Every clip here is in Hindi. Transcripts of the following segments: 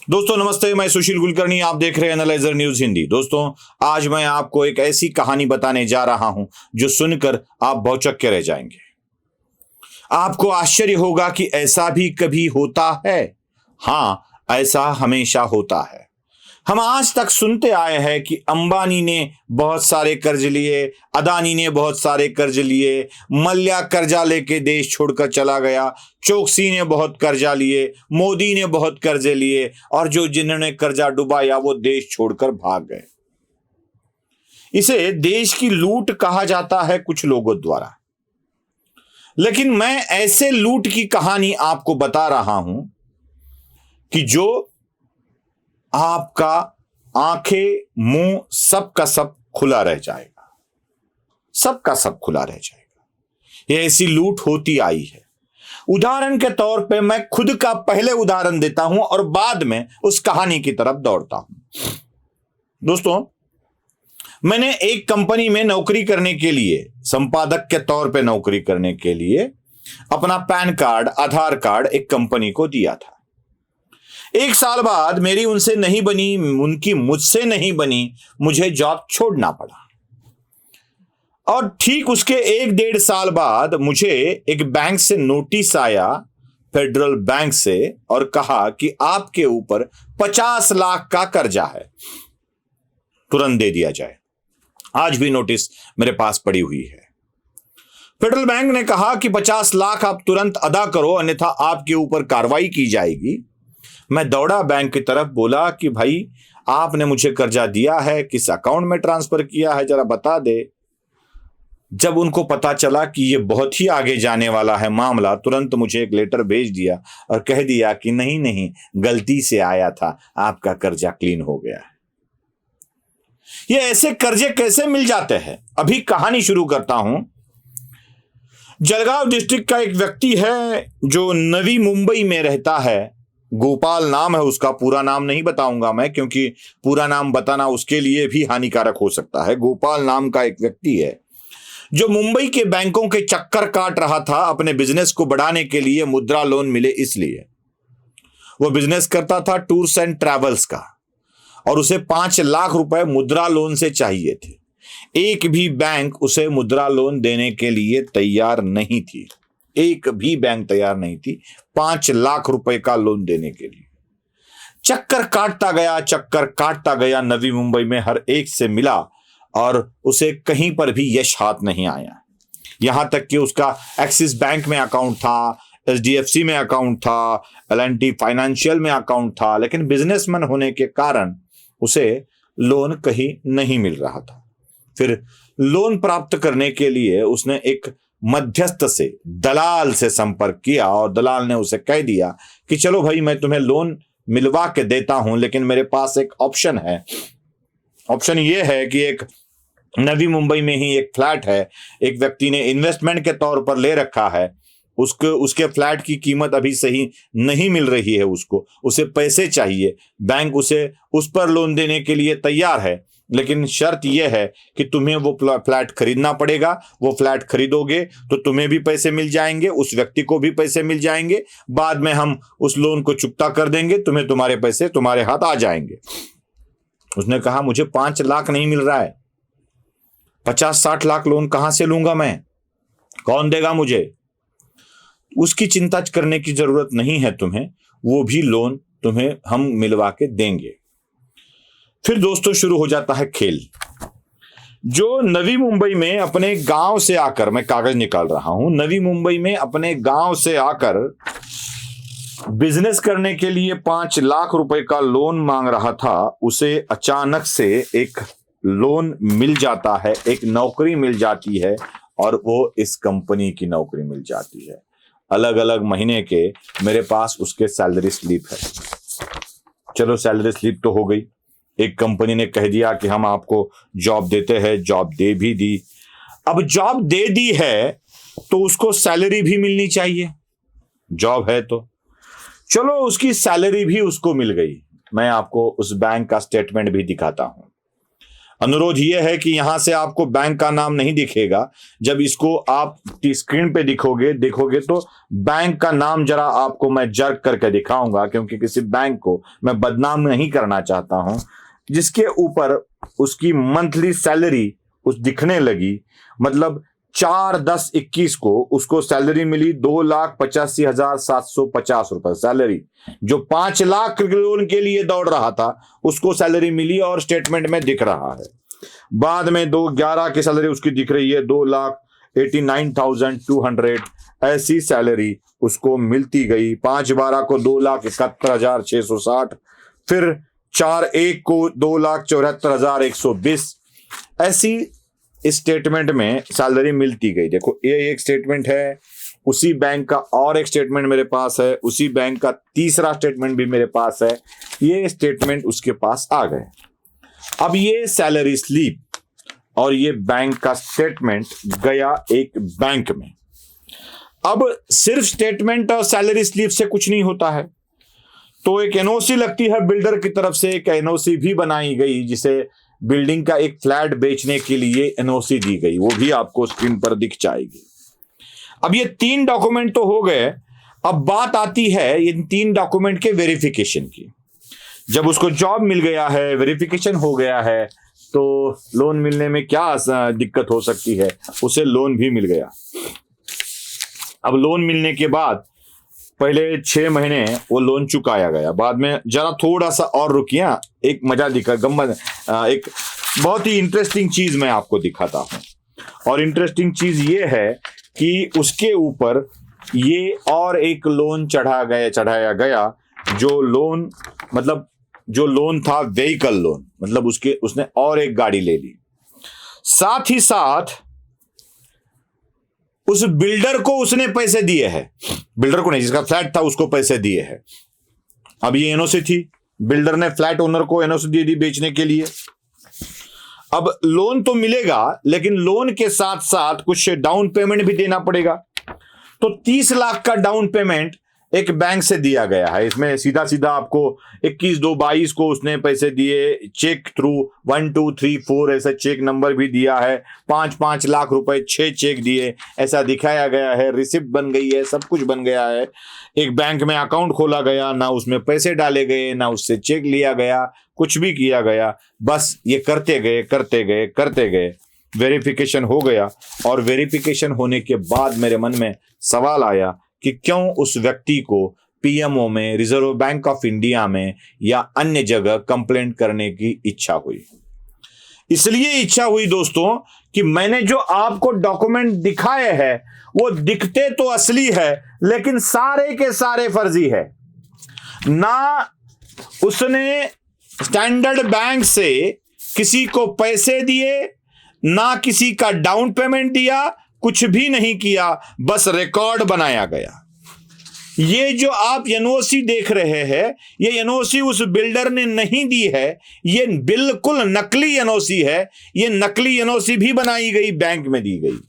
दोस्तों नमस्ते, मैं सुशील कुलकर्णी। आप देख रहे हैं एनालाइजर न्यूज हिंदी। दोस्तों आज मैं आपको एक ऐसी कहानी बताने जा रहा हूं जो सुनकर आप भौचक्के के रह जाएंगे। आपको आश्चर्य होगा कि ऐसा भी कभी होता है। हां, ऐसा हमेशा होता है। हम आज तक सुनते आए हैं कि अंबानी ने बहुत सारे कर्ज लिए, अदानी ने बहुत सारे कर्ज लिए, मल्ल्या कर्जा लेके देश छोड़कर चला गया, चोकसी ने बहुत कर्जा लिए, मोदी ने बहुत कर्जे लिए और जो जिन्होंने कर्जा डुबाया वो देश छोड़कर भाग गए। इसे देश की लूट कहा जाता है कुछ लोगों द्वारा, लेकिन मैं ऐसे लूट की कहानी आपको बता रहा हूं कि जो आपका आंखें, मुंह सब का सब खुला रह जाएगा, सब का सब खुला रह जाएगा। ये ऐसी लूट होती आई है। उदाहरण के तौर पे मैं खुद का पहले उदाहरण देता हूं और बाद में उस कहानी की तरफ दौड़ता हूं। दोस्तों, मैंने एक कंपनी में नौकरी करने के लिए, संपादक के तौर पे नौकरी करने के लिए अपना पैन कार्ड, आधार कार्ड एक कंपनी को दिया था। एक साल बाद मेरी उनसे नहीं बनी, उनकी मुझसे नहीं बनी, मुझे जॉब छोड़ना पड़ा। और ठीक उसके 1-1.5 साल बाद मुझे एक बैंक से नोटिस आया, फेडरल बैंक से, और कहा कि आपके ऊपर 50 लाख का कर्जा है, तुरंत दे दिया जाए। आज भी नोटिस मेरे पास पड़ी हुई है। फेडरल बैंक ने कहा कि 50 लाख आप तुरंत अदा करो, अन्यथा आपके ऊपर कार्रवाई की जाएगी। मैं दौड़ा बैंक की तरफ, बोला कि भाई आपने मुझे कर्जा दिया है, किस अकाउंट में ट्रांसफर किया है, जरा बता दे। जब उनको पता चला कि ये बहुत ही आगे जाने वाला है मामला, तुरंत मुझे एक लेटर भेज दिया और कह दिया कि नहीं नहीं, गलती से आया था, आपका कर्जा क्लीन हो गया है। ये ऐसे कर्जे कैसे मिल जाते हैं? अभी कहानी शुरू करता हूं। जलगांव डिस्ट्रिक्ट का एक व्यक्ति है जो नवी मुंबई में रहता है। गोपाल नाम है उसका, पूरा नाम नहीं बताऊंगा मैं, क्योंकि पूरा नाम बताना उसके लिए भी हानिकारक हो सकता है। गोपाल नाम का एक व्यक्ति है जो मुंबई के बैंकों के चक्कर काट रहा था अपने बिजनेस को बढ़ाने के लिए, मुद्रा लोन मिले इसलिए। वो बिजनेस करता था टूर्स एंड ट्रैवल्स का, और उसे 5 लाख रुपए मुद्रा लोन से चाहिए थे। एक भी बैंक उसे मुद्रा लोन देने के लिए तैयार नहीं थी, एक भी बैंक तैयार नहीं थी 5 लाख रुपए का लोन देने के लिए। चक्कर काटता गया, नवी मुंबई में हर एक से मिला और उसे कहीं पर भी यश हाथ नहीं आया। यहां तक कि उसका एक्सिस बैंक में अकाउंट था, HDFC में अकाउंट था, L&T फाइनेंशियल में अकाउंट था, लेकिन बिजनेसमैन होने के कारण उसे लोन कहीं नहीं मिल रहा था। फिर लोन प्राप्त करने के लिए उसने एक मध्यस्थ से, दलाल से संपर्क किया और दलाल ने उसे कह दिया कि चलो भाई, मैं तुम्हें लोन मिलवा के देता हूं, लेकिन मेरे पास एक ऑप्शन है। ऑप्शन यह है कि एक नवी मुंबई में ही एक फ्लैट है, एक व्यक्ति ने इन्वेस्टमेंट के तौर पर ले रखा है, उसके फ्लैट की कीमत अभी सही नहीं मिल रही है, उसे पैसे चाहिए, बैंक उसे उस पर लोन देने के लिए तैयार है, लेकिन शर्त यह है कि तुम्हें वो फ्लैट खरीदना पड़ेगा। वो फ्लैट खरीदोगे तो तुम्हें भी पैसे मिल जाएंगे, उस व्यक्ति को भी पैसे मिल जाएंगे, बाद में हम उस लोन को चुकता कर देंगे, तुम्हें तुम्हारे पैसे तुम्हारे हाथ आ जाएंगे। उसने कहा मुझे 5 लाख नहीं मिल रहा है, 50-60 लाख लोन कहां से लूंगा मैं, कौन देगा मुझे? उसकी चिंता करने की जरूरत नहीं है तुम्हें, वो भी लोन तुम्हें हम मिलवा के देंगे। फिर दोस्तों शुरू हो जाता है खेल। जो नवी मुंबई में अपने गांव से आकर, मैं कागज निकाल रहा हूं, नवी मुंबई में अपने गांव से आकर बिजनेस करने के लिए 5 लाख रुपए का लोन मांग रहा था, उसे अचानक से एक लोन मिल जाता है, एक नौकरी मिल जाती है, और वो इस कंपनी की नौकरी मिल जाती है। अलग अलग महीने के मेरे पास उसके सैलरी स्लिप है। चलो सैलरी स्लिप तो हो गई, एक कंपनी ने कह दिया कि हम आपको जॉब देते हैं, जॉब दे भी दी। अब जॉब दे दी है तो उसको सैलरी भी मिलनी चाहिए, जॉब है तो। चलो उसकी सैलरी भी उसको मिल गई। मैं आपको उस बैंक का स्टेटमेंट भी दिखाता हूं। अनुरोध यह है कि यहां से आपको बैंक का नाम नहीं दिखेगा। जब इसको आप स्क्रीन पे देखोगे तो बैंक का नाम जरा आपको मैं जर्क करके दिखाऊंगा, क्योंकि किसी बैंक को मैं बदनाम नहीं करना चाहता हूं। जिसके ऊपर उसकी मंथली सैलरी उस दिखने लगी, मतलब 4/10/21 को उसको सैलरी मिली 2,85,750 रुपए सैलरी। जो 5 लाख लोन के लिए दौड़ रहा था उसको सैलरी मिली और स्टेटमेंट में दिख रहा है। बाद में 2/11 की सैलरी उसकी दिख रही है 2,89,200। ऐसी सैलरी उसको मिलती गई। 5/12 को 2,71,660, फिर 4/1 को 2,74,120। ऐसी इस स्टेटमेंट में सैलरी मिलती गई। देखो ये एक स्टेटमेंट है, उसी बैंक का और एक स्टेटमेंट मेरे पास है, उसी बैंक का तीसरा स्टेटमेंट भी मेरे पास है। ये स्टेटमेंट उसके पास आ गए। अब ये सैलरी स्लिप और ये बैंक का स्टेटमेंट गया एक बैंक में। अब सिर्फ स्टेटमेंट और सैलरी स्लिप से कुछ नहीं होता है, तो एक एनओसी लगती है बिल्डर की तरफ से। एक एनओसी भी बनाई गई, जिसे बिल्डिंग का एक फ्लैट बेचने के लिए एनओसी दी गई, वो भी आपको स्क्रीन पर दिख जाएगी। अब ये 3 डॉक्यूमेंट तो हो गए। अब बात आती है इन 3 डॉक्यूमेंट के वेरिफिकेशन की। जब उसको जॉब मिल गया है, वेरिफिकेशन हो गया है, तो लोन मिलने में क्या दिक्कत हो सकती है, उसे लोन भी मिल गया। अब लोन मिलने के बाद पहले 6 महीने वो लोन चुकाया गया। बाद में जरा थोड़ा सा और रुकिए, एक मजा दिखा गम्मत, एक बहुत ही इंटरेस्टिंग चीज मैं आपको दिखाता हूं। और इंटरेस्टिंग चीज ये है कि उसके ऊपर ये और एक लोन चढ़ाया गया, जो लोन था व्हीकल लोन, मतलब उसने और एक गाड़ी ले ली। साथ ही साथ उस बिल्डर को उसने पैसे दिए हैं, बिल्डर को नहीं, जिसका फ्लैट था उसको पैसे दिए हैं। अब ये एनओसी थी, बिल्डर ने फ्लैट ओनर को एनओसी दे दी बेचने के लिए। अब लोन तो मिलेगा, लेकिन लोन के साथ साथ कुछ डाउन पेमेंट भी देना पड़ेगा। तो 30 लाख का डाउन पेमेंट एक बैंक से दिया गया है। इसमें सीधा सीधा आपको 21/2/22 को उसने पैसे दिए, चेक थ्रू 1 2 3 4 ऐसा चेक नंबर भी दिया है। 5-5 लाख रुपए 6 चेक दिए, ऐसा दिखाया गया है। रिसिप्ट बन गई है, सब कुछ बन गया है। एक बैंक में अकाउंट खोला गया, ना उसमें पैसे डाले गए, ना उससे चेक लिया गया, कुछ भी किया गया। बस ये करते गए। वेरिफिकेशन हो गया, और वेरिफिकेशन होने के बाद मेरे मन में सवाल आया कि क्यों उस व्यक्ति को पीएमओ में, रिजर्व बैंक ऑफ इंडिया में या अन्य जगह कंप्लेंट करने की इच्छा हुई। इसलिए इच्छा हुई दोस्तों कि मैंने जो आपको डॉक्यूमेंट दिखाए हैं वो दिखते तो असली है, लेकिन सारे के सारे फर्जी है। ना उसने स्टैंडर्ड बैंक से किसी को पैसे दिए, ना किसी का डाउन पेमेंट दिया, कुछ भी नहीं किया, बस रिकॉर्ड बनाया गया। ये जो आप एनओसी देख रहे हैं, ये एनओसी उस बिल्डर ने नहीं दी है, ये बिल्कुल नकली एनओसी है। ये नकली एनओसी भी बनाई गई, बैंक में दी गई।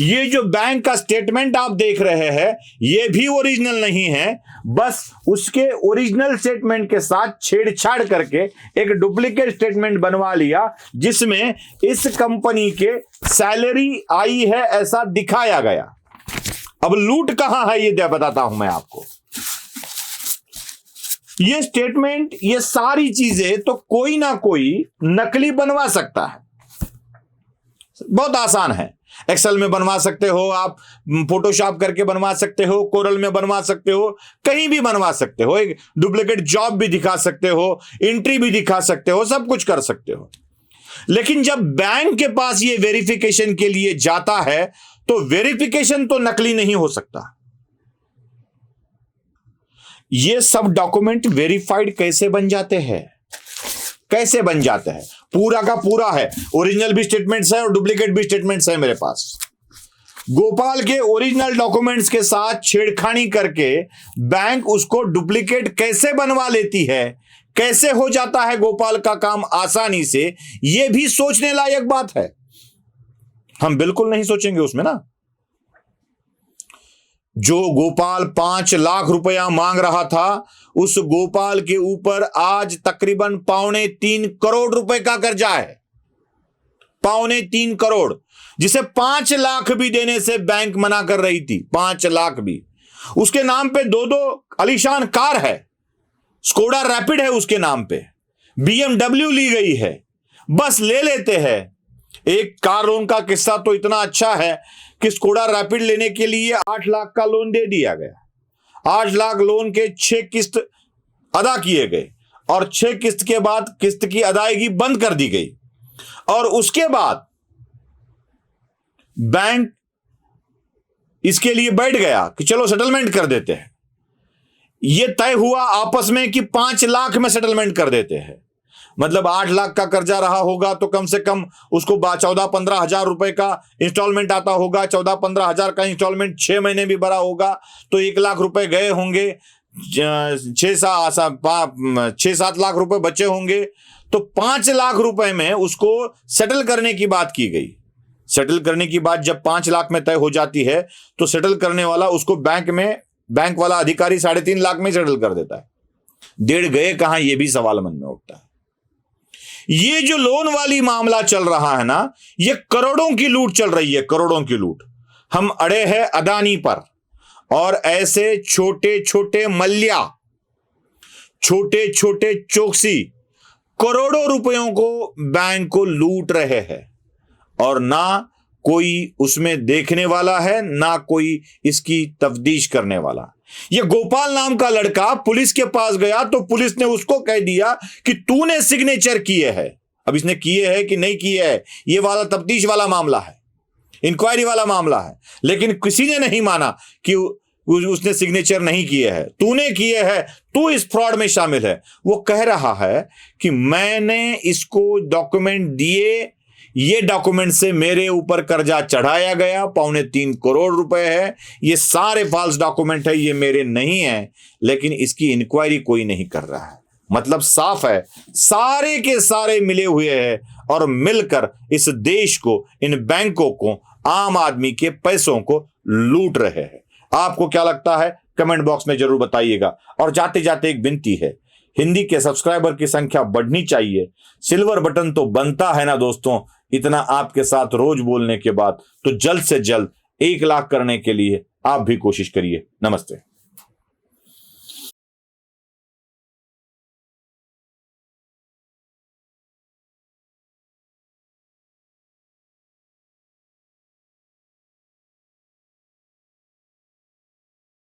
ये जो बैंक का स्टेटमेंट आप देख रहे हैं, ये भी ओरिजिनल नहीं है, बस उसके ओरिजिनल स्टेटमेंट के साथ छेड़छाड़ करके एक डुप्लीकेट स्टेटमेंट बनवा लिया, जिसमें इस कंपनी के सैलरी आई है ऐसा दिखाया गया। अब लूट कहां है ये बताता हूं मैं आपको। ये स्टेटमेंट, ये सारी चीजें तो कोई ना कोई नकली बनवा सकता है। बहुत आसान है, एक्सेल में बनवा सकते हो आप, फोटोशॉप करके बनवा सकते हो, कोरल में बनवा सकते हो, कहीं भी बनवा सकते हो। एक डुप्लीकेट जॉब भी दिखा सकते हो, एंट्री भी दिखा सकते हो, सब कुछ कर सकते हो। लेकिन जब बैंक के पास ये वेरिफिकेशन के लिए जाता है, तो वेरिफिकेशन तो नकली नहीं हो सकता। ये सब डॉक्यूमेंट वेरीफाइड कैसे बन जाते हैं? पूरा का पूरा है, ओरिजिनल भी स्टेटमेंट्स है और डुप्लीकेट भी स्टेटमेंट्स है मेरे पास। गोपाल के ओरिजिनल डॉक्यूमेंट्स के साथ छेड़खानी करके बैंक उसको डुप्लीकेट कैसे बनवा लेती है, कैसे हो जाता है गोपाल का काम आसानी से, यह भी सोचने लायक बात है। हम बिल्कुल नहीं सोचेंगे उसमें ना। जो गोपाल 5 लाख रुपया मांग रहा था, उस गोपाल के ऊपर आज तकरीबन 2.25 करोड़ रुपए का कर्जा है। 3.25 करोड़, जिसे 5 लाख भी देने से बैंक मना कर रही थी, 5 लाख भी। उसके नाम पे 2 आलीशान कार है, स्कोडा रैपिड है उसके नाम पे, BMW ली गई है, बस ले लेते हैं। एक कार लोन का किस्सा तो इतना अच्छा है कि स्कोडा रैपिड लेने के लिए 8 लाख का लोन दे दिया गया। 8 लाख लोन के 6 किस्त अदा किए गए और 6 किस्त के बाद किस्त की अदायगी बंद कर दी गई और उसके बाद बैंक इसके लिए बैठ गया कि चलो सेटलमेंट कर देते हैं। यह तय हुआ आपस में कि 5 लाख में सेटलमेंट कर देते हैं। मतलब 8 लाख का कर्जा रहा होगा तो कम से कम उसको 14-15 हजार रुपए का इंस्टॉलमेंट आता होगा। 14-15 हजार का इंस्टॉलमेंट 6 महीने भी भरा होगा तो 1 लाख रुपए गए होंगे, 6-7 लाख रुपए बचे होंगे, तो 5 लाख रुपए में उसको सेटल करने की बात की गई। सेटल करने की बात जब 5 लाख में तय हो जाती है तो सेटल करने वाला उसको बैंक वाला अधिकारी 3.5 लाख में सेटल कर देता है। 1.5 गए कहां, यह भी सवाल मन में उठता है। ये जो लोन वाली मामला चल रहा है ना, ये करोड़ों की लूट चल रही है, करोड़ों की लूट। हम अड़े हैं अदानी पर और ऐसे छोटे छोटे मल्ल्या, छोटे छोटे चौकसी करोड़ों रुपयों को बैंक को लूट रहे हैं और ना कोई उसमें देखने वाला है, ना कोई इसकी तफ्तीश करने वाला। यह गोपाल नाम का लड़का पुलिस के पास गया तो पुलिस ने उसको कह दिया कि तूने सिग्नेचर किए हैं। अब इसने किए हैं कि नहीं किए हैं, यह वाला तफ्तीश वाला मामला है, इंक्वायरी वाला मामला है। लेकिन किसी ने नहीं माना कि उसने सिग्नेचर नहीं किए हैं, तूने किए हैं, तू इस फ्रॉड में शामिल है। वो कह रहा है कि मैंने इसको डॉक्यूमेंट दिए, ये डॉक्यूमेंट से मेरे ऊपर कर्जा चढ़ाया गया, 3.25 करोड़ रुपए है, ये सारे फॉल्स डॉक्यूमेंट है, ये मेरे नहीं है, लेकिन इसकी इंक्वायरी कोई नहीं कर रहा है। मतलब साफ है, सारे के सारे मिले हुए हैं और मिलकर इस देश को, इन बैंकों को, आम आदमी के पैसों को लूट रहे हैं। आपको क्या लगता है कमेंट बॉक्स में जरूर बताइएगा। और जाते जाते एक विनती है, हिंदी के सब्सक्राइबर की संख्या बढ़नी चाहिए। सिल्वर बटन तो बनता है ना दोस्तों, इतना आपके साथ रोज बोलने के बाद, तो जल्द से जल्द 1 लाख करने के लिए आप भी कोशिश करिए। नमस्ते।